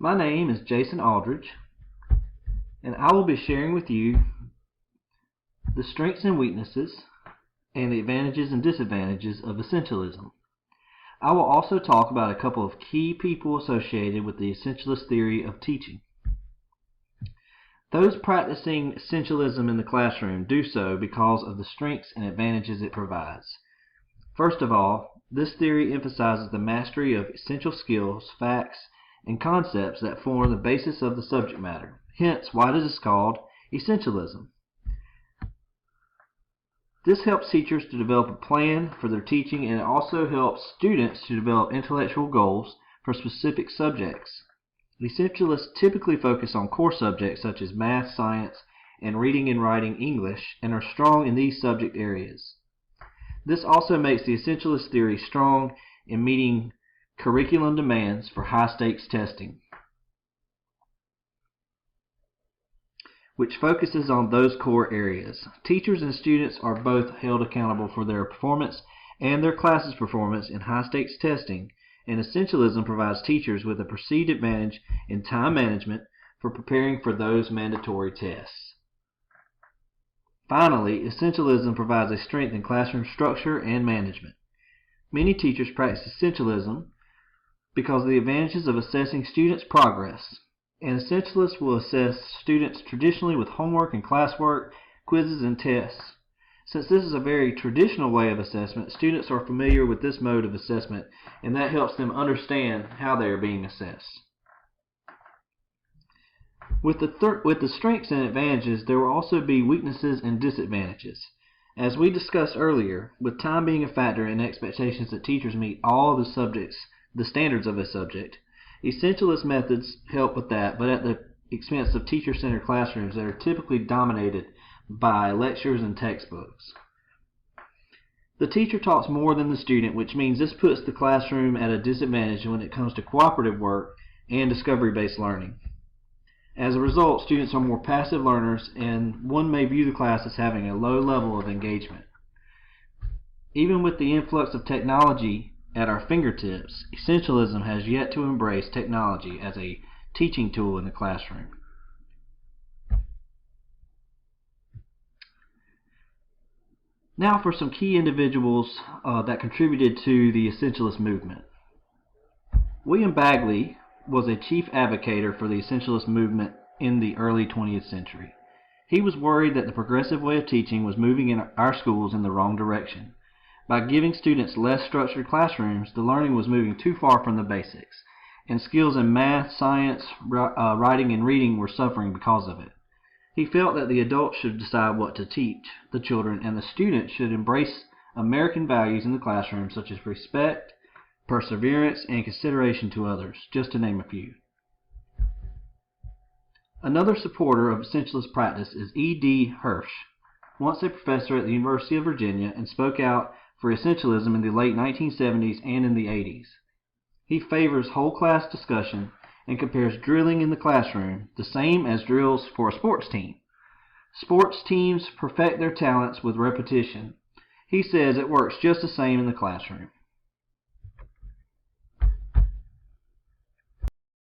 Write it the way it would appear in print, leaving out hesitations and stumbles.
My name is Jason Aldridge, and I will be sharing with you the strengths and weaknesses and the advantages and disadvantages of essentialism. I will also talk about a couple of key people associated with the essentialist theory of teaching. Those practicing essentialism in the classroom do so because of the strengths and advantages it provides. First of all, this theory emphasizes the mastery of essential skills, facts, and concepts that form the basis of the subject matter, hence why it is called essentialism. This helps teachers to develop a plan for their teaching, and it also helps students to develop intellectual goals for specific subjects. Essentialists typically focus on core subjects such as math, science, and reading and writing English, and are strong in these subject areas. This also makes the essentialist theory strong in meeting curriculum demands for high-stakes testing, which focuses on those core areas. Teachers and students are both held accountable for their performance and their class's performance in high-stakes testing, and essentialism provides teachers with a perceived advantage in time management for preparing for those mandatory tests. Finally, essentialism provides a strength in classroom structure and management. Many teachers practice essentialism because of the advantages of assessing students' progress. An essentialist will assess students traditionally with homework and classwork, quizzes, and tests. Since this is a very traditional way of assessment, students are familiar with this mode of assessment, and that helps them understand how they are being assessed. With the strengths and advantages, there will also be weaknesses and disadvantages. As we discussed earlier, with time being a factor and expectations that teachers meet all the standards of a subject, essentialist methods help with that, but at the expense of teacher-centered classrooms that are typically dominated by lectures and textbooks. The teacher talks more than the student, which means this puts the classroom at a disadvantage when it comes to cooperative work and discovery-based learning. As a result, students are more passive learners, and one may view the class as having a low level of engagement. Even with the influx of technology at our fingertips, essentialism has yet to embrace technology as a teaching tool in the classroom. Now for some key individuals that contributed to the essentialist movement. William Bagley was a chief advocate for the essentialist movement in the early 20th century. He was worried that the progressive way of teaching was moving in our schools in the wrong direction. By giving students less structured classrooms, the learning was moving too far from the basics, and skills in math, science, writing, and reading were suffering because of it. He felt that the adults should decide what to teach the children, and the students should embrace American values in the classroom, such as respect, perseverance, and consideration to others, just to name a few. Another supporter of essentialist practice is E.D. Hirsch, once a professor at the University of Virginia, and spoke out for essentialism in the late 1970s and in the 80s. He favors whole class discussion and compares drilling in the classroom the same as drills for a sports team. Sports teams perfect their talents with repetition. He says it works just the same in the classroom.